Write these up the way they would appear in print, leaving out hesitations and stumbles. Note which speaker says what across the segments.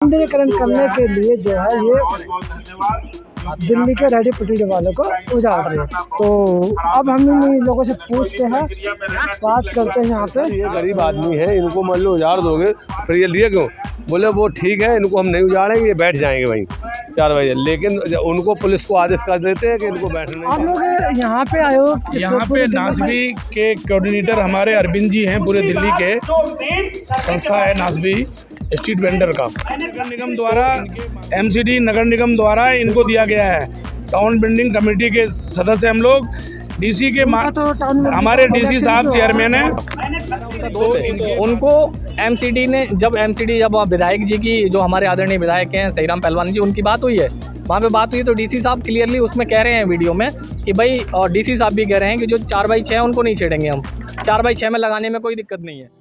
Speaker 1: सौंदर्यीकरण करने के लिए जो है ये दिल्ली के रेडी पटरी वालों को उजाड़ रहे हैं। तो अब हम इन लोगों से पूछते हैं, बात करते हैं। यहाँ पे
Speaker 2: ये गरीब आदमी है, इनको मान लो उजाड़ दोगे फिर ये लिए क्यों? बोले वो ठीक है, इनको हम नहीं उजाड़ेंगे, ये बैठ जाएंगे वहीं 4 बजे। लेकिन उनको पुलिस को आदेश कर देते हैं कि इनको बैठने।
Speaker 1: आप लोग यहाँ पे आए हो?
Speaker 3: यहाँ पे नासबी के कोऑर्डिनेटर हमारे अरविंद जी हैं, पूरे दिल्ली के संस्था है नासबी स्ट्रीट वेंडर का। नगर निगम द्वारा एमसीडी नगर निगम द्वारा इनको दिया गया है। टाउन बिल्डिंग कमेटी के सदस्य हम लोग, डीसी के हमारे डीसी साहब चेयरमैन हैं।
Speaker 4: तो उनको एमसीडी ने जब विधायक जी की, जो हमारे आदरणीय विधायक हैं सहीराम पहलवान जी, उनकी बात हुई है, वहाँ पे बात हुई तो डीसी साहब क्लियरली उसमें कह रहे हैं वीडियो में कि भाई, और डीसी साहब भी कह रहे हैं कि जो 4x6 है उनको नहीं छेड़ेंगे हम। 4x6 में लगाने में कोई दिक्कत नहीं है।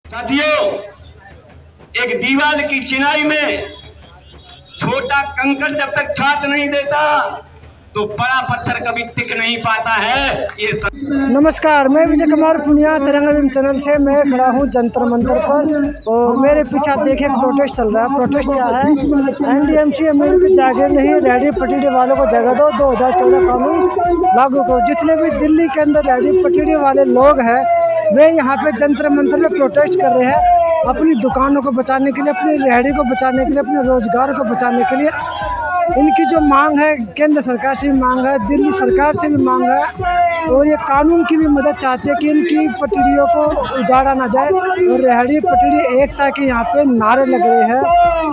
Speaker 5: साथियों, एक दीवार की चिनाई में छोटा कंकड़ जब तक छात नहीं देता तो बड़ा पत्थर कभी टिक नहीं पाता है। ये
Speaker 1: नमस्कार, मैं विजय कुमार पुनिया, तिरंगा चैनल से मैं खड़ा हूँ जंतर मंतर पर। और मेरे पीछे आप देखिए प्रोटेस्ट चल रहा है। प्रोटेस्ट क्या है? एनडीएमसी अमीर की जागीर नहीं, रेडी पटरी वालों को जगह दो, 2014 कानून लागू करो। जितने भी दिल्ली के अंदर रेडी पटरी वाले लोग हैं वे यहाँ पे जंतर मंतर में प्रोटेस्ट कर रहे हैं, अपनी दुकानों को बचाने के लिए, अपनी रेहड़ी को बचाने के लिए, अपने रोजगार को बचाने के लिए। इनकी जो मांग है, केंद्र सरकार से भी मांग है, दिल्ली सरकार से भी मांग है, और ये कानून की भी मदद चाहते हैं कि इनकी पटरियों को उजाड़ा ना जाए। और रेहड़ी पटरी एकता के यहाँ पे नारे लग रहे हैं,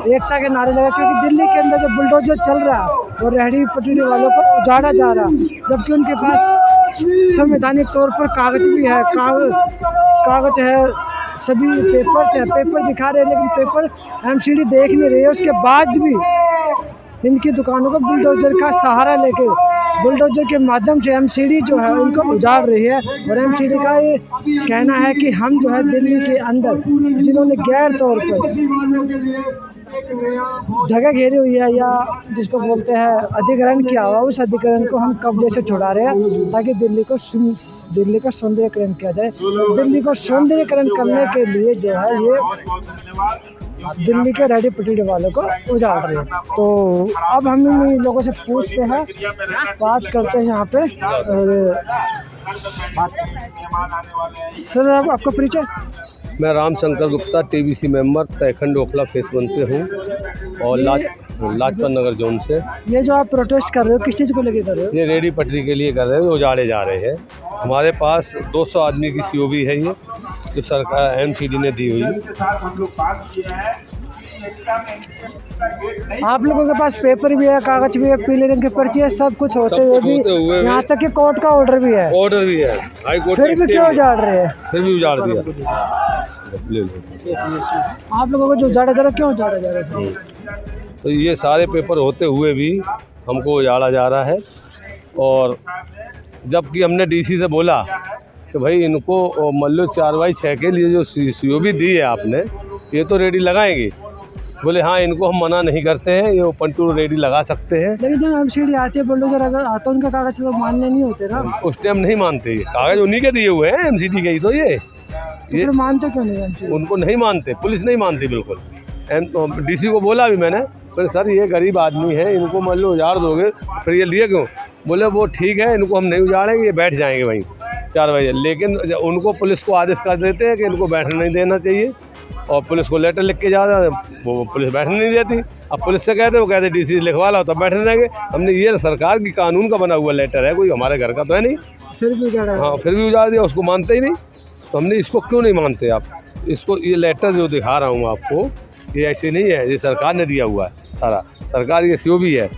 Speaker 1: एकता के नारे लगे, क्योंकि दिल्ली के अंदर जो बुलडोजर चल रहा है और रेहड़ी पटरी वालों को उजाड़ा जा रहा है, जबकि उनके पास संवैधानिक तौर पर कागज भी है, कागज है, सभी पेपर्स हैं, पेपर दिखा रहे हैं, लेकिन पेपर एमसीडी देख नहीं रही है। उसके बाद भी इनकी दुकानों को बुलडोजर का सहारा लेके, बुलडोजर के माध्यम से एमसीडी जो है उनको उजाड़ रही है। और एमसीडी का ये कहना है कि हम जो है दिल्ली के अंदर जिन्होंने गैर तौर पर जगह घेरी हुई है, या जिसको बोलते हैं अधिग्रहण किया हुआ, उस अधिग्रहण को हम कब्जे से छुड़ा रहे हैं ताकि दिल्ली को सौंदर्यीकरण किया जाए। दिल्ली को सौंदर्यीकरण करने के लिए जो है ये दिल्ली के रेडी पटरी वालों को उजाड़ रहे हैं। तो अब हम इन लोगों से पूछते हैं, बात करते हैं यहाँ पे। और सर, आपका परिचय?
Speaker 2: मैं Ramshankar Gupta, TBC member, Tehkhand Okhla phase 1 से हूँ और लाजपत नगर जोन से।
Speaker 1: ये जो आप प्रोटेस्ट कर रहे हो, किस चीज़ को लेकर कर रहे हो?
Speaker 2: ये रेडी पटरी के लिए कर रहे हैं, उजाड़े जा रहे हैं। हमारे पास 200 आदमी की सीओबी है, ये जो सरकार एमसीडी ने दी हुई है।
Speaker 1: आप लोगों के पास पेपर भी है, कागज भी है, पीले रंग की पर्ची है, सब कुछ होते हुए भी यहाँ तक कि कोर्ट का ऑर्डर भी है,
Speaker 2: हाई कोर्ट।
Speaker 1: फिर भी क्यों उजाड़ रहे हैं?
Speaker 2: फिर भी उजाड़ दिया। ले लो।
Speaker 1: आप लोगों को जो उजाड़ा जा रहा है, क्यों उजाड़ा जा रहा है?
Speaker 2: तो ये सारे पेपर होते हुए भी हमको उजाड़ा जा रहा है। और जबकि हमने डीसी से बोला कि भाई इनको मान लो 4x6 के लिए जो सीओबी दी है आपने, ये तो रेडी लगाएंगे। बोले हाँ, इनको हम मना नहीं करते हैं, ये ओपन टू रेडी लगा सकते हैं।
Speaker 1: लेकिन जब एमसीडी आती है, बुलडोजर अगर आता है, उनका कागज लोग मानने नहीं होते ना।
Speaker 2: उस टाइम नहीं मानते, कागज उन्हीं के दिए हुए हैं, एमसीडी के ही। तो ये
Speaker 1: मानते क्यों नहीं?
Speaker 2: उनको नहीं मानते, पुलिस नहीं मानती बिल्कुल। डीसी को बोला भी मैंने, पर सर ये गरीब आदमी है, इनको मान लो उजाड़ दोगे फिर ये लिए क्यों? बोले वो ठीक है, इनको हम नहीं उजाड़ेंगे, ये बैठ जाएंगे वहीं 4 बजे। लेकिन उनको पुलिस को आदेश कर देते हैं कि इनको बैठने नहीं देना चाहिए, और पुलिस को लेटर लिख के जाता है, वो पुलिस बैठने नहीं देती। अब पुलिस से कहते, वो कहते डीसी लिखवा लो तब बैठने देंगे। हमने ये सरकार की कानून का बना हुआ लेटर है, कोई हमारे घर का तो है नहीं।
Speaker 1: फिर भी उजाड़ा? हाँ,
Speaker 2: फिर भी उजाड़ दिया, उसको मानते ही नहीं। तो हमने इसको क्यों नहीं मानते आप? इसको ये लेटर जो दिखा रहा हूँ आपको, ये ऐसे नहीं है, ये सरकार ने दिया हुआ है सारा, सरकार ये सीओबी है।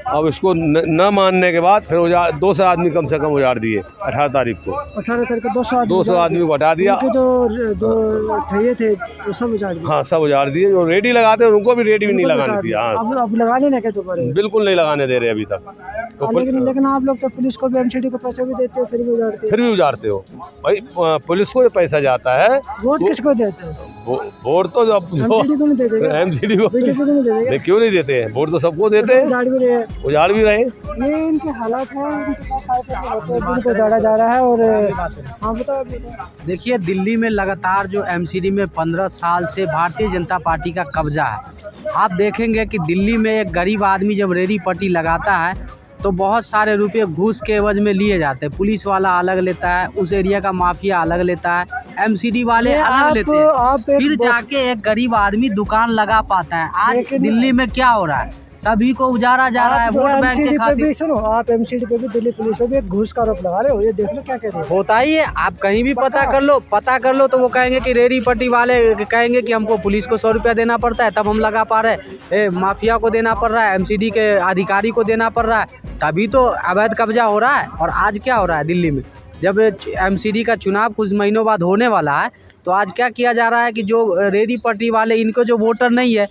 Speaker 2: अब इसको न मानने के बाद फिर 200 आदमी कम से कम उजाड़ दिए 18 तारीख को।
Speaker 1: 18 तारीख को 200
Speaker 2: आदमी को हटा दिया।
Speaker 1: जो ठहिए थे वो सब उजाड़ दिए।
Speaker 2: हाँ, सब उजाड़ दिए। जो रेडी लगाते हैं उनको भी रेडी भी नहीं लगाने दिया।
Speaker 1: अब लगाने ना क्या दोबारा?
Speaker 2: बिल्कुल नहीं लगाने दे रहे अभी तक।
Speaker 1: लेकिन आप लोग तो पुलिस को भी एमसीडी को पैसे भी देते हो, फिर भी उजाड़ते हो।
Speaker 2: फिर भी उजाड़ते हो भाई। पुलिस को जो पैसा जाता है
Speaker 1: वोट किसको देते हो?
Speaker 2: वोट तो जो
Speaker 1: एमसीडी को नहीं देते क्या?
Speaker 2: एमसीडी को
Speaker 1: बीजेपी को नहीं देते क्या?
Speaker 2: क्यों नहीं देते हैं? वोट तो सबको देते हैं,
Speaker 1: उजाड़ भी रहे हैं।
Speaker 2: उजाड़ भी रहे।
Speaker 1: ये इनके हालात हैं, इनके पास आए थे तो इनको उजाड़ा जा रहा है। और हाँ बताओ।
Speaker 6: देखिए, दिल्ली में लगातार जो एमसीडी में 15 साल से भारतीय जनता पार्टी का कब्जा है। आप देखेंगे कि दिल्ली में एक गरीब आदमी जब रेहड़ी पट्टी लगाता है तो बहुत सारे रुपए घूस के एवज में लिए जाते हैं। पुलिस वाला अलग लेता है, उस एरिया का माफिया अलग लेता है, एमसीडी वाले अलग लेते हैं, फिर जाके एक गरीब आदमी दुकान लगा पाता है। आज दिल्ली में क्या हो रहा है? सभी को उजाड़ा जा रहा है वोट बैंक के खातिर।
Speaker 1: सुनो, आप एमसीडी पे भी दिल्ली पुलिस पे भी एक घूस का आरोप लगा रहे हो, ये देख लो क्या कह रहे हो।
Speaker 6: होता ही है, आप कहीं भी पता कर लो तो वो कहेंगे कि रेहड़ी पट्टी वाले कहेंगे कि हमको पुलिस को 100 रुपया देना पड़ता है तब हम लगा पा रहे हैं, माफिया को देना पड़ रहा है, एमसीडी के अधिकारी को देना पड़ रहा है, तभी तो अवैध कब्जा हो रहा है। और आज क्या हो रहा है दिल्ली में, जब एमसीडी का चुनाव कुछ महीनों बाद होने वाला है तो आज क्या किया जा रहा है कि जो रेहड़ी पट्टी वाले, इनको जो वोटर नहीं है,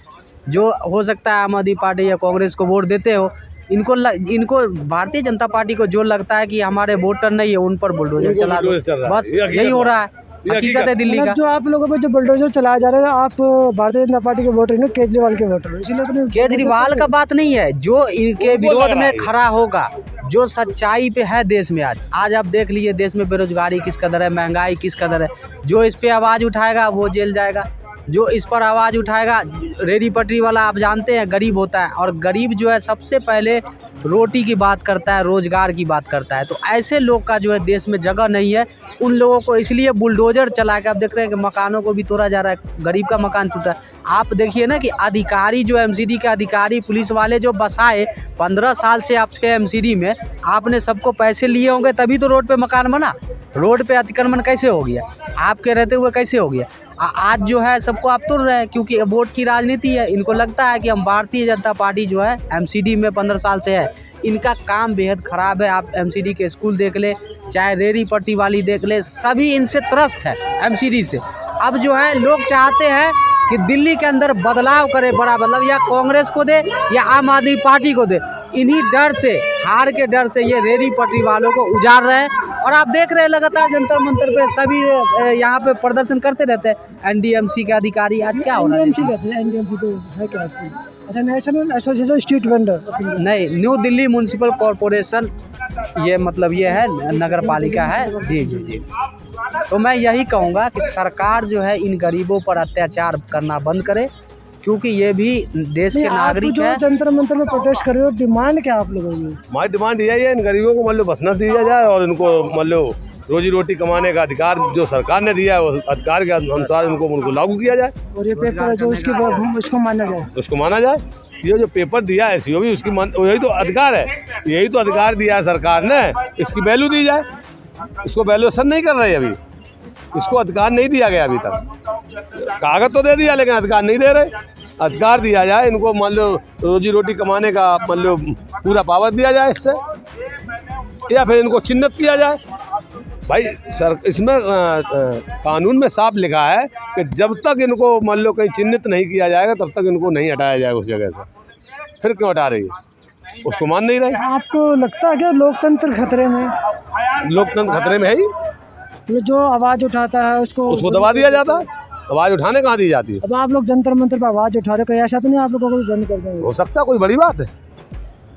Speaker 6: जो हो सकता है आम आदमी पार्टी या कांग्रेस को वोट देते हो, इनको भारतीय जनता पार्टी को जो लगता है कि हमारे वोटर नहीं है उन पर बुलडोजर चला दो, बस यही हो रहा है। हकीकत है दिल्ली का।
Speaker 1: जो आप लोगों पे जो बुलडोजर चलाया जा रहा है, आप भारतीय जनता पार्टी के वोटर नहीं, केजरीवाल के वोटर हो, इसीलिए तो
Speaker 6: केजरीवाल का बात नहीं है, जो इनके विरोध में खड़ा होगा, जो सच्चाई पे है देश में। आज आप देख लीजिए देश में बेरोजगारी किस कदर है, महंगाई किस कदर है। जो इस पे आवाज़ उठाएगा वो जेल जाएगा, जो इस पर आवाज़ उठाएगा, रेहड़ी पटरी वाला आप जानते हैं गरीब होता है, और गरीब जो है सबसे पहले रोटी की बात करता है, रोजगार की बात करता है। तो ऐसे लोग का जो है देश में जगह नहीं है, उन लोगों को इसलिए बुलडोजर चला के आप देख रहे हैं कि मकानों को भी तोड़ा जा रहा है, गरीब का मकान टूटा है। आप देखिए ना कि अधिकारी जो एमसीडी के अधिकारी, पुलिस वाले जो बसाए 15 साल से आपके एमसीडी में, आपने सबको पैसे लिए होंगे तभी तो रोड पे मकान बना। रोड पे अतिक्रमण कैसे हो गया? आपके रहते हुए कैसे हो गया? आज जो है सबको आप तुर रहे हैं क्योंकि वोट की राजनीति है। इनको लगता है कि हम भारतीय जनता पार्टी जो है एमसीडी में 15 साल से है, इनका काम बेहद ख़राब है। आप एमसीडी के स्कूल देख ले, चाहे रेहड़ी पट्टी वाली देख ले, सभी इनसे त्रस्त है एमसीडी से। अब जो है लोग चाहते हैं कि दिल्ली के अंदर बदलाव करे, बड़ा बदलाव, या कांग्रेस को दे या आम आदमी पार्टी को दे। इन्हीं डर से, हार के डर से ये रेहड़ी पटरी वालों को उजाड़ रहे हैं। और आप देख रहे हैं लगातार जंतर मंतर पे सभी यहाँ पे प्रदर्शन करते रहते हैं। एनडीएमसी के अधिकारी आज क्या हो रहा है?
Speaker 1: एनडीएमसी तो है क्या? अच्छा, नेशनल एसोसिएशन स्ट्रीट वेंडर
Speaker 6: नहीं, न्यू दिल्ली म्यूनसिपल कॉरपोरेशन, ये मतलब ये है नगर पालिका है। जी जी जी। तो मैं यही कहूँगा कि सरकार जो है इन गरीबों पर अत्याचार करना बंद करे, क्योंकि ये भी देश के नागरिक है।
Speaker 1: जंतर मंतर में प्रोटेस्ट कर रहे हो, डिमांड क्या आप लोगों की?
Speaker 2: हमारी डिमांड यही है, इन गरीबों को मतलब बसना दिया जाए और इनको मतलब रोजी रोटी कमाने का अधिकार जो सरकार ने दिया है उस अधिकार के अनुसार उनको लागू किया जाए।
Speaker 1: और ये पेपर जो उसको माना जाए,
Speaker 2: उसको माना जाए। ये जो पेपर दिया है सीओ भी उसकी यही तो अधिकार है, यही तो अधिकार दिया है सरकार ने, इसकी वैल्यू दी जाए। इसको वैल्यूएशन नहीं कर रहे अभी, इसको अधिकार नहीं दिया गया अभी तक। कागज तो दे दिया लेकिन अधिकार नहीं दे रहे। अधिकार दिया जाए इनको, मान लो रोजी रोटी कमाने का मान लो पूरा पावर दिया जाए इससे, या फिर इनको चिन्हित किया जाए। भाई सर, इसमें कानून में साफ लिखा है कि जब तक इनको मान लो कहीं चिन्हित नहीं किया जाएगा तब तक इनको नहीं हटाया जाएगा उस जगह से। फिर क्यों हटा रही है? उसको मान नहीं रहे।
Speaker 1: आपको लगता है कि लोकतंत्र खतरे में?
Speaker 2: लोकतंत्र खतरे में है ही।
Speaker 1: जो आवाज़ उठाता है उसको
Speaker 2: दबा दिया जाता है। आवाज़ उठाने कहाँ दी जाती है?
Speaker 1: अब आप लोग जंतर मंतर पर आवाज़ उठा रहे हो, ऐसा तो नहीं आप लोगों को भी बंद कर देंगे?
Speaker 2: हो सकता है, कोई बड़ी बात है?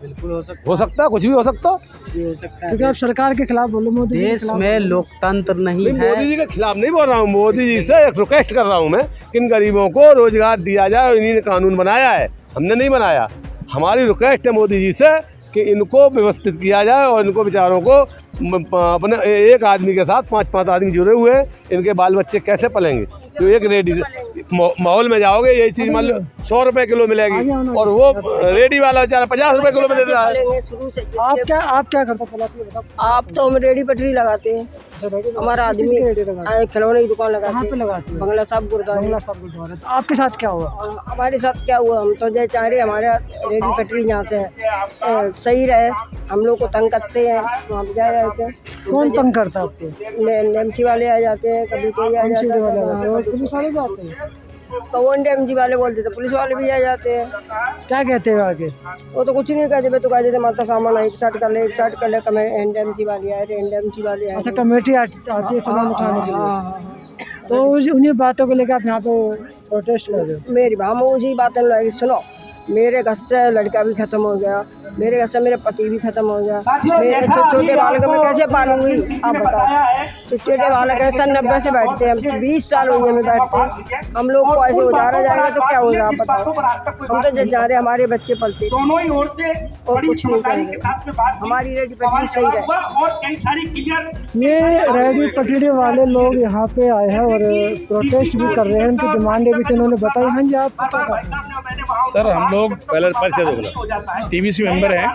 Speaker 6: बिल्कुल हो सकता
Speaker 2: है, कुछ भी हो सकता
Speaker 6: है।
Speaker 1: क्योंकि आप सरकार के खिलाफ बोलो, मोदी
Speaker 6: देश में लोकतंत्र नहीं है।
Speaker 2: मोदी जी के खिलाफ नहीं बोल रहा हूँ, मोदी जी से एक रिक्वेस्ट कर रहा हूँ मैं कि इन गरीबों को रोजगार दिया जाए। इन्हीं ने कानून बनाया है, हमने नहीं बनाया। हमारी रिक्वेस्ट है मोदी जी से कि इनको व्यवस्थित किया जाए और इनको बेचारों को अपने एक आदमी के साथ 5-5 आदमी जुड़े हुए हैं, इनके बाल बच्चे कैसे पलेंगे? तो एक रेडी माहौल में जाओगे यही चीज़ मान लो 100 रुपये किलो मिलेगी और वो रेडी वाला बेचारा 50 रुपये किलो में दे रहा है।
Speaker 1: आप क्या करते हो?
Speaker 7: आप तो हम रेडी पटरी लगाते हैं, हमारा आदमी खिलौने की दुकान लगाते हैं, बंगला साहब गुरुद्वारा।
Speaker 1: आपके साथ क्या हुआ?
Speaker 7: हमारे साथ क्या हुआ, हम तो ये चाह रहे हमारे रेडी पटरी यहाँ से सही रहे, हम लोग को तंग करते हैं, वहाँ पे जाए जाते हैं।
Speaker 1: कौन तंग करता है आपको?
Speaker 7: एमसी वाले आ जाते हैं, कभी कोई आ जाता है,
Speaker 1: पुलिस वाले भी आते हैं।
Speaker 7: तो वो NDMC वाले बोलते तो पुलिस वाले भी आ जाते हैं।
Speaker 1: क्या कहते हो आगे?
Speaker 7: वो तो कुछ नहीं कहते, वे तो कहते थे माता सामान एक साइड कर ले, एक साइड कर ले, NDMC वाले आए, NDMC वाले आए।
Speaker 1: अच्छा, कमेटी आती है सामान उठाने के लिए, तो उन्हीं बातों को लेकर आप यहाँ पे प्रोटेस्ट कर रहे हो?
Speaker 7: मेरी हम उसी बातें लगी। सुनो, मेरे घर से लड़का भी खत्म हो गया, मेरे घर से मेरे पति भी खत्म हो गया, मेरे छोटे बालक मैं कैसे पालूंगी आप बताओ? छोटे बालक है 90 से बैठते हैं, 20 साल हो गए में बैठते, हम लोग को ऐसे उजारा जाएगा तो क्या होगा आप बताओ? हम तो जा रहे हमारे बच्चे पलते और कुछ नहीं करेंगे, हमारी रेडी पटरी सही रहे।
Speaker 1: ये रेडी पटरी वाले लोग यहाँ पे आए हैं और प्रोटेस्ट भी कर रहे हैं, उनकी डिमांडें भी उन्होंने बताई। हाँ जी, आप क्या कहते हैं?
Speaker 3: सर हम लोग TBC मेंबर हैं,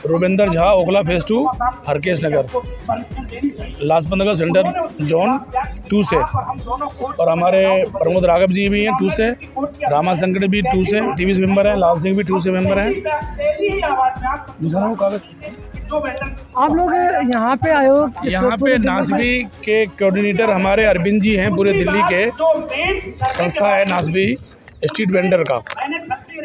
Speaker 3: रुबिंदर झा, ओखला फेज 2, हरकेश नगर, लाजपत नगर सेंटर जोन 2 से, और हमारे प्रमोद राघव जी भी हैं 2 से, रामा शंकर भी 2 से TBC मेंबर हैं, लाल सिंह भी 2 से मेंबर हैं। कागज
Speaker 1: आप लोग यहाँ पे आए हो?
Speaker 3: यहाँ पे नासबी के कोऑर्डिनेटर हमारे अरविंद जी हैं, पूरे दिल्ली के, संस्था है नासबी स्ट्रीट वेंडर का,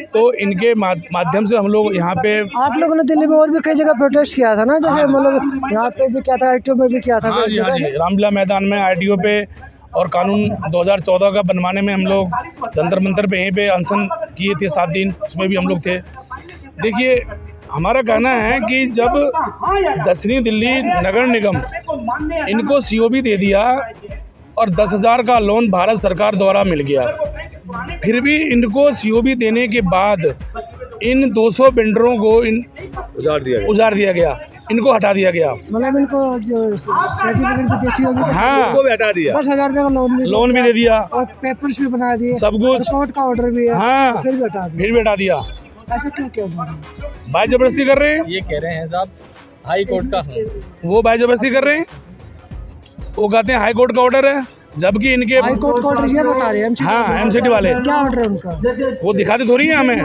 Speaker 3: तो इनके माध्यम से हम लोग यहाँ पे।
Speaker 1: आप लोगों ने दिल्ली में और भी कई जगह प्रोटेस्ट किया था ना, जैसे मतलब यहाँ पे भी किया था, ITO में भी किया था।
Speaker 3: हाँ जी, हाँ जी, रामलीला मैदान में ITO पे, और कानून 2014 का बनवाने में हम लोग जंतर मंतर पे यहीं पे अनशन किए थे 7 दिन, उसमें भी हम लोग थे। देखिए, हमारा कहना है कि जब 10वीं दिल्ली नगर निगम इनको COB दे दिया और 10,000 का लोन भारत सरकार द्वारा मिल गया, फिर भी इनको COB देने के बाद इन 200 बिल्डरों को उजाड़ दिया गया, इनको हटा दिया गया।
Speaker 1: मतलब इनको जो सर्टिफिकेट भी देसी होगी,
Speaker 3: हाँ,
Speaker 2: उनको भी हटा दिया,
Speaker 1: 10,000 रुपये का
Speaker 3: लोन भी दे दिया
Speaker 1: और पेपर्स भी बना दिए,
Speaker 3: सब कुछ,
Speaker 1: कोर्ट का ऑर्डर भी है,
Speaker 3: हाँ,
Speaker 1: फिर भी हटा दिया।
Speaker 3: फिर भी हटा दिया।
Speaker 1: ऐसा क्यों किया?
Speaker 3: भाई जबरदस्ती कर रहे हैं,
Speaker 4: ये कह रहे हैं साहब हाई कोर्ट का,
Speaker 3: वो भाई जबरदस्ती कर रहे हैं, वो कहते हैं हाई कोर्ट का ऑर्डर है, जबकि इनके
Speaker 1: हाई कोर्ट का ऑर्डर ये बता रहे हैं MCT
Speaker 3: हाँ MCT वाले,
Speaker 1: क्या ऑर्डर है उनका?
Speaker 3: वो दिखाते थोड़ी है हमें,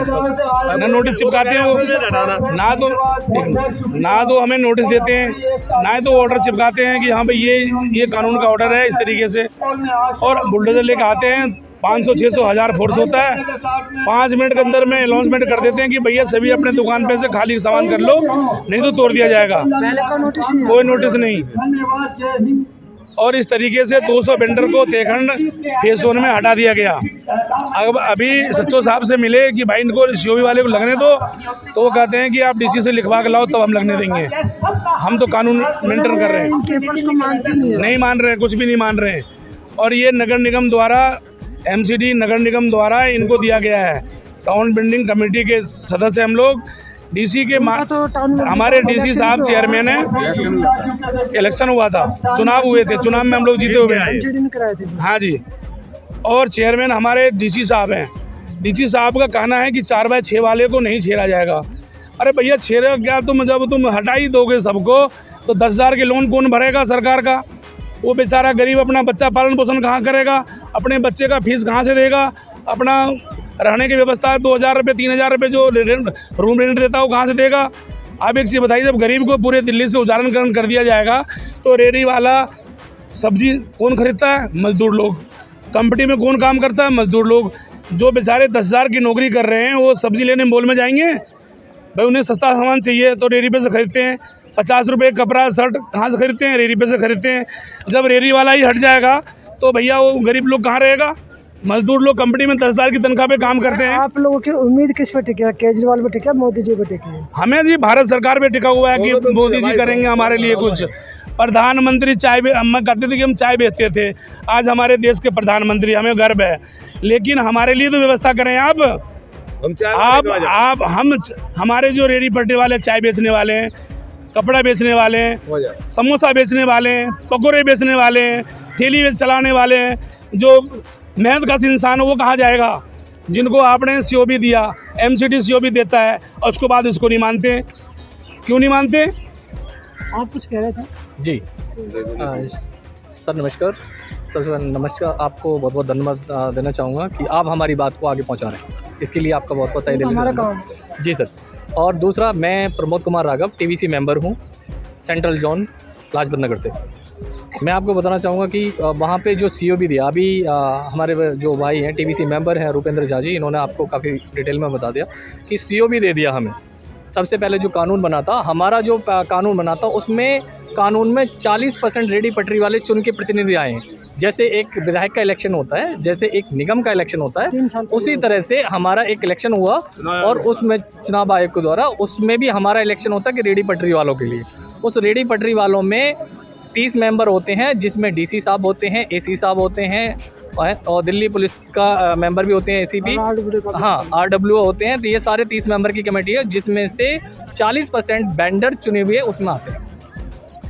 Speaker 3: ना नोटिस चिपकाते हैं वो, ना तो हमें नोटिस देते हैं, ना तो ऑर्डर चिपकाते हैं कि हाँ भाई ये कानून का ऑर्डर है इस तरीके से, और बुलडोजर लेके आते हैं, 500, 600, 1000 फोर्स होता है, 5 मिनट के अंदर में अनाउंसमेंट कर देते हैं कि भैया सभी अपने दुकान पे से खाली सामान कर लो, नहीं तो तोड़ दिया जाएगा।
Speaker 1: पहले का नोटिस नहीं,
Speaker 3: कोई नोटिस नहीं, और इस तरीके से 200 वेंडर को तेखंड फेज 1 में हटा दिया गया। अब अभी सच्चो साहब से मिले कि भाई इनको COB वाले को लगने दो, तो वो कहते हैं कि आप DC से लिखवा के लाओ तब हम लगने देंगे, हम तो कानून मेंटेन कर रहे हैं।
Speaker 1: इन पेपर्स को मानते
Speaker 3: नहीं मान रहे हैं, कुछ भी नहीं मान रहे हैं, और ये नगर निगम द्वारा, MCD नगर निगम द्वारा इनको दिया गया है। टाउन बिल्डिंग कमेटी के सदस्य हम लोग, DC के हमारे DC साहब चेयरमैन हैं, इलेक्शन हुआ था, चुनाव हुए थे, चुनाव में हम लोग जीते हुए हैं। हाँ जी, और चेयरमैन हमारे DC साहब हैं। DC साहब का कहना है कि 4x6 वाले को नहीं छेड़ा जाएगा। अरे भैया, छेड़ेगा क्या? जब तुम हटा ही दोगे सबको, तो 10,000 के लोन कौन भरेगा सरकार का? वो बेचारा गरीब अपना बच्चा पालन पोषण कहाँ करेगा? अपने बच्चे का फीस कहाँ से देगा? अपना रहने की व्यवस्था 2,000 रुपये 3,000 रुपये जो रूम रेंट देता है वो कहाँ से देगा? आप एक चीज़ बताइए, जब गरीब को पूरे दिल्ली से उजारकरण कर दिया जाएगा तो रेहड़ी वाला सब्जी कौन खरीदता है? मजदूर लोग। कंपनी में कौन काम करता है? मजदूर लोग। जो बेचारे 10,000 की नौकरी कर रहे हैं वो सब्जी लेने मॉल में जाएंगे? भाई उन्हें सस्ता सामान चाहिए तो रेहड़ी पे से खरीदते हैं। 50 रुपये कपड़ा शर्ट कहाँ से खरीदते हैं? रेहड़ी पे से खरीदते हैं। जब रेहड़ी वाला ही हट जाएगा तो भैया वो गरीब लोग कहाँ रहेगा? मजदूर लोग कंपनी में 10,000 की तनख्वाह पे काम करते हैं।
Speaker 1: आप लोगों की उम्मीद किस पे टिकी है? केजरीवाल पे टिकी है, मोदी जी पे टिकी है?
Speaker 3: हमें जी भारत सरकार पे टिका हुआ है कि मोदी जी करेंगे हमारे लिए कुछ। प्रधानमंत्री हम कहते थे कि हम चाय बेचते थे, आज हमारे देश के प्रधानमंत्री, हमें गर्व है। लेकिन हमारे लिए तो व्यवस्था करें आप हमारे जो रेहड़ी पट्टी वाले, चाय बेचने वाले हैं, कपड़ा बेचने वाले हैं, समोसा बेचने वाले हैं, पकौड़े बेचने वाले हैं, ठेली चलाने वाले हैं, जो मेहनतकश इंसान है वो कहाँ जाएगा? जिनको आपने COB दिया, MCD COB देता है और उसके बाद इसको नहीं मानते। क्यों नहीं मानते?
Speaker 1: आप कुछ कह रहे थे
Speaker 4: जी? सर नमस्कार। सर नमस्कार, आपको बहुत बहुत धन्यवाद देना चाहूँगा कि आप हमारी बात को आगे पहुँचा रहे हैं, इसके लिए आपका बहुत बहुत तहे दिल से धन्यवाद। जी सर। और दूसरा, मैं प्रमोद कुमार राघव TBC मेंबर हूँ, सेंट्रल जोन लाजपत नगर से। मैं आपको बताना चाहूँगा कि वहाँ पे जो COB दिया अभी हमारे जो भाई हैं TBC मेंबर हैं रुपेंद्र झा जी, इन्होंने आपको काफ़ी डिटेल में बता दिया कि COB दे दिया हमें। सबसे पहले जो कानून बना था, हमारा जो कानून बना था उसमें कानून में 40% रेडी पटरी वाले चुन के प्रतिनिधि आए हैं। जैसे एक विधायक का इलेक्शन होता है, जैसे एक निगम का इलेक्शन होता है, उसी तरह से हमारा एक इलेक्शन हुआ और उसमें चुनाव आयोग के द्वारा उसमें भी हमारा इलेक्शन होता है कि रेडी पटरी वालों के लिए। उस रेडी पटरी वालों में 30 मेंबर होते हैं, जिसमें DC साहब होते हैं, AC साहब होते हैं और दिल्ली पुलिस का मेंबर भी होते हैं, ACP, हाँ RWO होते हैं। तो ये सारे 30 मेंबर की कमेटी है, जिसमें से 40% वेंडर चुने हुए उसमें आते हैं।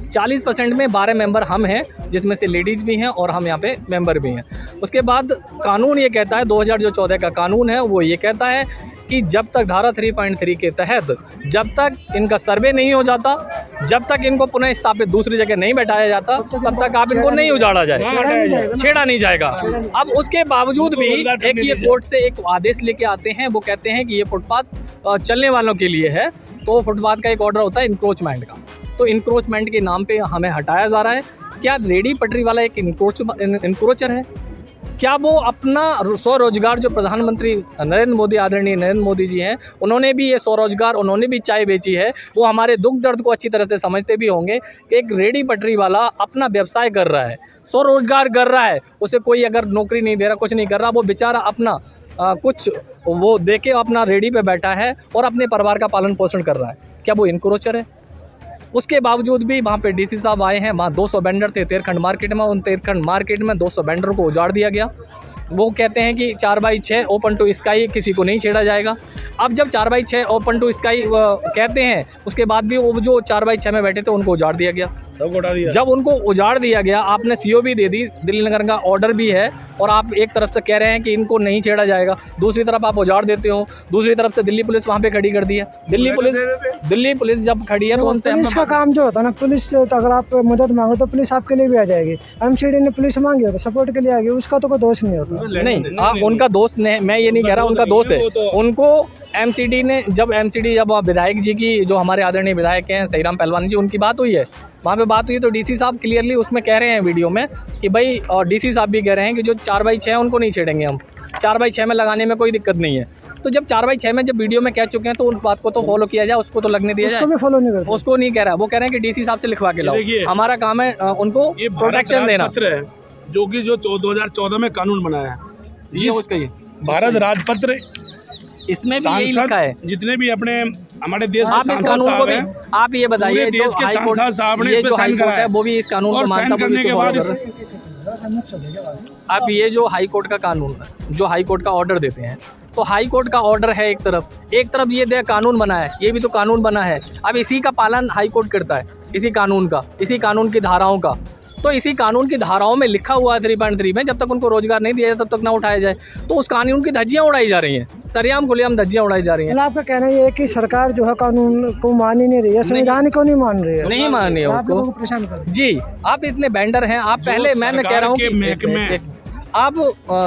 Speaker 4: 40% में 12 मेंबर हम हैं, जिसमें से लेडीज़ भी हैं और हम यहाँ पे मेंबर भी हैं। उसके बाद कानून ये कहता है, 2014 का कानून है, वो ये कहता है कि जब तक धारा 3.3 के तहत जब तक इनका सर्वे नहीं हो जाता, जब तक इनको पुनः स्थापित दूसरी जगह नहीं बैठाया जाता, तब तक आप इनको नहीं उजाड़ा जाए, छेड़ा नहीं जाएगा। अब उसके बावजूद भी एक ये कोर्ट से एक आदेश लेके आते हैं, वो कहते हैं कि ये फुटपाथ चलने वालों के लिए है। तो फुटपाथ का एक ऑर्डर होता है इंक्रोचमेंट का, तो इंक्रोचमेंट के नाम पे हमें हटाया जा रहा है। क्या रेडी पटरी वाला एक इंक्रोचर है? क्या वो अपना स्वरोजगार जो प्रधानमंत्री नरेंद्र मोदी, आदरणीय नरेंद्र मोदी जी हैं, उन्होंने भी ये स्वरोजगार, उन्होंने भी चाय बेची है, वो हमारे दुख दर्द को अच्छी तरह से समझते भी होंगे कि एक रेडी पटरी वाला अपना व्यवसाय कर रहा है, स्वरोजगार कर रहा है, उसे कोई अगर नौकरी नहीं दे रहा, कुछ नहीं कर रहा, वो बेचारा अपना कुछ वो दे के अपना रेडी पे बैठा है और अपने परिवार का पालन पोषण कर रहा है। क्या वो इंक्रोचर है? उसके बावजूद भी वहाँ पे DC साहब आए हैं। वहाँ 200 वेंडर थे तेरखंड मार्केट में, उन तेरखंड मार्केट में 200 वेंडर को उजाड़ दिया गया। वो कहते हैं कि 4x6 ओपन टू स्काई किसी को नहीं छेड़ा जाएगा। अब जब 4x6 ओपन टू स्काई कहते हैं, उसके बाद भी वो जो 4x6 में बैठे थे उनको उजाड़ दिया गया,
Speaker 3: सब उड़ा दिया।
Speaker 4: जब उनको उजाड़ दिया गया, आपने COB दे दी, दिल्ली नगर का ऑर्डर भी है, और आप एक तरफ से कह रहे हैं कि इनको नहीं छेड़ा जाएगा, दूसरी तरफ आप उजाड़ देते हो, दूसरी तरफ से दिल्ली पुलिस वहाँ पे खड़ी कर दी है। दिल्ली पुलिस जब खड़ी है तो उनसे
Speaker 1: पुलिस का काम जो होता है ना, पुलिस तो अगर आप मदद मांगो तो पुलिस आपके लिए भी आ जाएगी। MCD ने पुलिस मांगी हो तो सपोर्ट के लिए आ गई, उसका तो कोई दोष नहीं होता।
Speaker 4: नहीं, आप उनका दोस्त नहीं, मैं ये नहीं कह रहा उनका दोस्त है। उनको MCD ने जब विधायक जी की, जो हमारे आदरणीय विधायक हैं सहीराम पहलवान जी, उनकी बात हुई है, वहाँ पे बात हुई तो DC साहब क्लियरली उसमें कह रहे हैं वीडियो में कि भाई, और DC साहब भी कह रहे हैं कि जो 4x6 है उनको नहीं छेड़ेंगे हम, 4x6 में लगाने में कोई दिक्कत नहीं है। तो जब 4x6 में जब वीडियो में कह चुके हैं तो उस बात को तो फॉलो किया जाए, उसको तो लगने दिया जाए।
Speaker 1: उसको भी फॉलो नहीं करते,
Speaker 4: उसको नहीं कह रहा, वो कह रहे हैं कि DC साहब से लिखवा के लाओ, हमारा काम है उनको प्रोटेक्शन देना।
Speaker 3: पत्र है जो कि जो 2014 में कानून बनाया है,
Speaker 4: ये उसका ही
Speaker 3: भारत राजपत्र,
Speaker 4: इसमें भी यही लिखा है।
Speaker 3: जितने भी अपने हमारे देश के
Speaker 4: आप इस कानून को भी, आप ये बताइए, जो हाई कोर्ट
Speaker 3: साहब ने
Speaker 4: ये
Speaker 3: इस पे
Speaker 4: जो हाई
Speaker 3: साइन
Speaker 4: कोर्ट
Speaker 3: करा
Speaker 4: है वो भी इस कानून को मानता है,
Speaker 3: करने के बाद
Speaker 4: आप ये जो हाई कोर्ट का कानून है, जो हाई कोर्ट का ऑर्डर देते हैं, तो हाई कोर्ट का ऑर्डर है एक तरफ ये कानून बना है, ये भी तो कानून बना है। अब इसी का पालन हाई कोर्ट करता है, इसी कानून का, इसी कानून की धाराओं का। तो इसी कानून की धाराओं में लिखा हुआ है 3.3 में, जब तक उनको रोजगार नहीं दिया जाए तब तक ना उठाया जाए। तो उस कानून की धज्जियां उड़ाई जा रही हैं, सरेआम खुलेआम धज्जियां उड़ाई जा रही हैं।
Speaker 1: आपका कहना ये है कि सरकार जो है कानून को मान ही नहीं रही है, संविधान को नहीं मान रही है,
Speaker 4: नहीं मान रही है
Speaker 1: आप लोगों को
Speaker 4: उसको।
Speaker 1: परेशान कर
Speaker 4: जी, आप इतने बैंडर हैं, आप पहले, मैंने कह रहा हूँ कि आप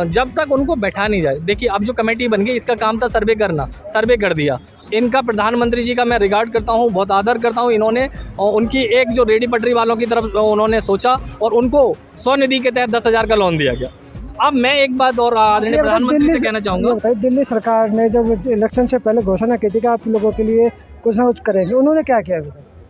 Speaker 4: जब तक उनको बैठा नहीं जाए, देखिए अब जो कमेटी बन गई, इसका काम था सर्वे करना, सर्वे कर दिया। इनका प्रधानमंत्री जी का मैं रिगार्ड करता हूँ, बहुत आदर करता हूँ। इन्होंने उनकी एक जो रेडी पटरी वालों की तरफ उन्होंने सोचा और उनको स्वनिधि के तहत 10,000 का लोन दिया गया। अब मैं एक बात और आदरणीय प्रधानमंत्री से कहना चाहूँगा,
Speaker 1: दिल्ली सरकार ने जब इलेक्शन से पहले घोषणा की थी कि आप लोगों के लिए कुछ ना कुछ करेंगे, उन्होंने क्या किया?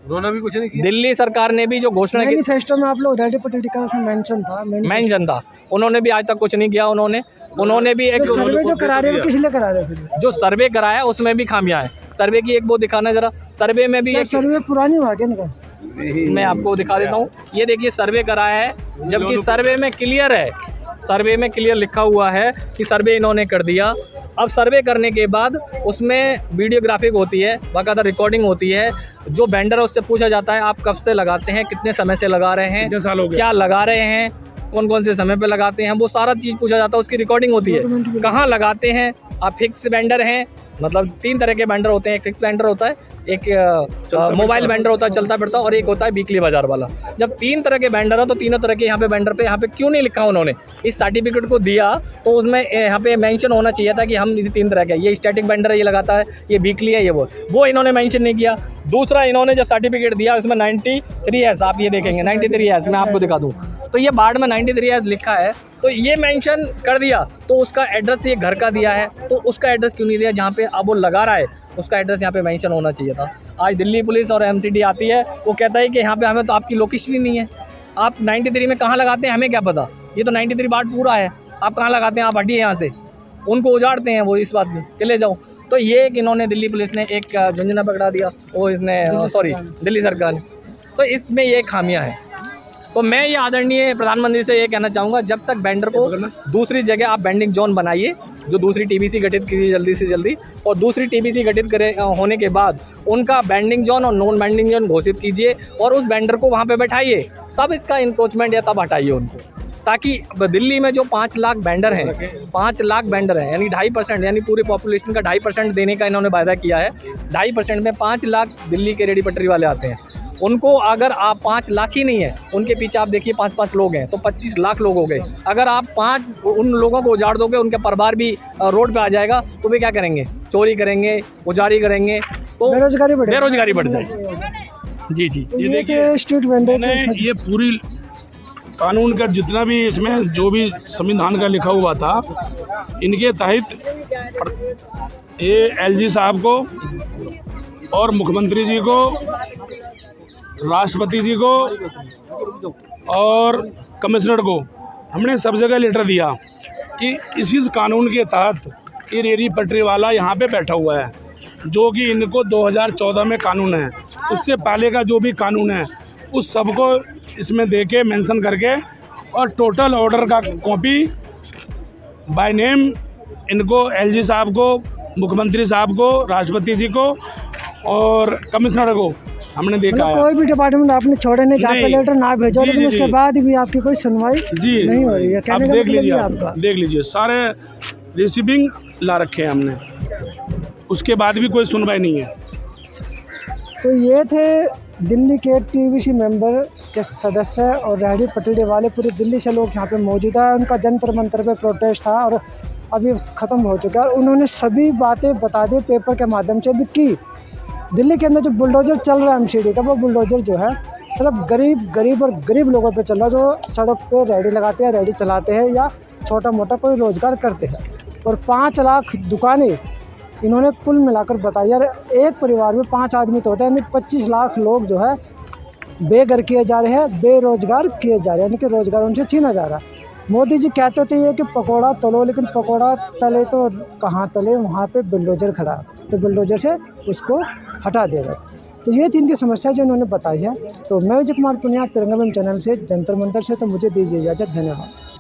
Speaker 2: उन्होंने भी कुछ नहीं किया।
Speaker 4: दिल्ली सरकार ने भी जो घोषणा की,
Speaker 1: मैनिफेस्टो में आप लोग रेडी पटरी का उसमें मेंशन था,
Speaker 4: उन्होंने भी आज तक कुछ नहीं किया। उन्होंने भी एक
Speaker 1: सर्वे जो करा रहे हैं किस लिए करा रहे हैं?
Speaker 4: जो सर्वे कराया उसमें भी खामियां हैं। सर्वे की एक वो दिखाना जरा, सर्वे में भी एक,
Speaker 1: सर्वे पुरानी हुआ क्या इनका?
Speaker 4: मैं आपको दिखा देता हूँ, ये देखिए सर्वे कराया है, जबकि सर्वे में क्लियर है, सर्वे में क्लियर लिखा हुआ है कि सर्वे इन्होंने कर दिया। अब सर्वे करने के बाद उसमें वीडियोग्राफिक होती है, बाकायदा रिकॉर्डिंग होती है। जो वेंडर है उससे पूछा जाता है आप कब से लगाते हैं, कितने समय से लगा रहे हैं, क्या लगा रहे हैं, कौन कौन से समय पे लगाते हैं, वो सारा चीज़ पूछा जाता है, उसकी रिकॉर्डिंग होती है। कहाँ लगाते हैं, आप फिक्स वेंडर हैं, मतलब 3 तरह के वेंडर होते हैं, एक फिक्स वेंडर होता है, एक मोबाइल वेंडर होता है चलता फिरता, और एक होता है वीकली बाजार वाला। जब 3 तरह के वेंडर हो तो तीनों तरह के यहाँ पे वेंडर पे यहाँ पे क्यों नहीं लिखा उन्होंने? इस सर्टिफिकेट को दिया तो उसमें यहाँ पे मेंशन होना चाहिए था कि हम 3 तरह के, ये स्टैटिक वेंडर है, ये लगाता है, ये वीकली है, ये वो इन्होंने मेंशन नहीं किया। दूसरा, इन्होंने जब सर्टिफिकेट दिया उसमें 93S, आप ये देखेंगे 93S, मैं आपको दिखा दूँ तो ये बाढ़ में 93S लिखा है, तो ये मेंशन कर दिया, तो उसका एड्रेस ये घर का दिया है, तो उसका एड्रेस क्यों नहीं दिया जहाँ पे अब वो लगा रहा है, उसका एड्रेस यहाँ पे मेंशन होना चाहिए था। आज दिल्ली पुलिस और एमसीडी आती है, वो कहता है कि यहाँ पे हमें तो आपकी लोकेशन ही नहीं है, आप 93 में कहाँ लगाते हैं हमें क्या पता, ये तो 93 वार्ड पूरा है, आप कहाँ लगाते हैं, आप हटिए यहाँ से। उनको उजाड़ते हैं वो इस बात में कि ले जाओ। तो ये एक इन्होंने दिल्ली पुलिस ने एक झुंझुना पकड़ा दिया, वो इसने सॉरी दिल्ली सरकार ने, तो इसमें ये खामियां हैं। तो मैं ये आदरणीय प्रधानमंत्री से ये कहना चाहूँगा, जब तक वेंडर को दूसरी जगह आप वेंडिंग जोन बनाइए, जो दूसरी टीबीसी गठित कीजिए जल्दी से जल्दी, और दूसरी टीबीसी गठित करे होने के बाद उनका वेंडिंग जोन और नॉन वेंडिंग जोन घोषित कीजिए और उस वेंडर को वहाँ पे बैठाइए, तब इसका इंक्रोचमेंट या तब हटाइए उनको, ताकि दिल्ली में जो 5 लाख वेंडर हैं, 5 लाख वेंडर हैं, यानी 2.5%, यानी पूरी पॉपुलेशन का 2.5% देने का इन्होंने वायदा किया है। 2.5% में 5 लाख दिल्ली के रेडी पटरी वाले आते हैं। उनको अगर आप 5 लाख ही नहीं है, उनके पीछे आप देखिए 5-5 लोग हैं, तो 25 लाख लोग हो गए। अगर आप 5 उन लोगों को उजाड़ दोगे, उनके परिवार भी रोड पे आ जाएगा, तो वे क्या करेंगे? चोरी करेंगे, उजारी करेंगे, तो बेरोजगारी बढ़ जाएगी। जी जी,
Speaker 3: ये देखिए
Speaker 1: स्ट्रीट वेंडर
Speaker 3: ये पूरी कानून का जितना भी इसमें जो भी संविधान का लिखा हुआ था, इनके तहत ये एलजी साहब को और मुख्यमंत्री जी को, राष्ट्रपति जी को और कमिश्नर को हमने सब जगह लेटर दिया कि इसी कानून के तहत ये रेडी पटरी वाला यहाँ पे बैठा हुआ है, जो कि इनको 2014 में कानून है, उससे पहले का जो भी कानून है उस सबको इसमें दे के मेंशन करके, और टोटल ऑर्डर का कॉपी बाय नेम इनको एलजी साहब को, मुख्यमंत्री साहब को, राष्ट्रपति जी को और कमिश्नर को हमने देखा है।
Speaker 1: कोई भी डिपार्टमेंट आपने छोड़े नहीं जहाँ पे लेटर ना भेजो, लेकिन उसके बाद भी आपकी कोई सुनवाई नहीं हो रही है।
Speaker 3: आप देख लीजिए, आपका देख लीजिए, सारे रिसीविंग ला रखे हैं हमने, उसके बाद भी कोई सुनवाई नहीं है।
Speaker 1: तो ये थे दिल्ली के टीबीसी मेंबर के सदस्य और रेहड़ी पटरी वाले, पूरी दिल्ली से लोग यहाँ पे मौजूद है। उनका जंतर मंतर पे प्रोटेस्ट था और अभी ख़त्म हो चुका है। उन्होंने सभी बातें बता दी पेपर के माध्यम से भी कि दिल्ली के अंदर जो बुलडोज़र चल रहा है एमसीडी का, वो बुलडोज़र जो है सिर्फ गरीब लोगों पे चल रहा है, जो सड़क पे रेहड़ी लगाते हैं, रेहड़ी चलाते हैं या छोटा मोटा कोई रोज़गार करते हैं। और 5 लाख दुकानें इन्होंने कुल मिलाकर बताई। यार एक परिवार में 5 आदमी तो होते हैं, यानी 25 लाख लोग जो है बेघर किए जा रहे हैं, बेरोज़गार किए जा रहे हैं, यानी कि रोज़गार उनसे छीना जा रहा है। मोदी जी कहते होते हैं कि पकौड़ा तलो, लेकिन पकौड़ा तले तो कहाँ तले, वहाँ पे बुलडोज़र खड़ा है, तो बुलडोज़र से उसको हटा दिया जाए। तो ये 3 की समस्या जो उन्होंने बताई है। तो मैं विजय कुमार पुनिया, तिरंगा चैनल से, जंतर मंतर से, तो मुझे दीजिए इजाज़त। धन्यवाद।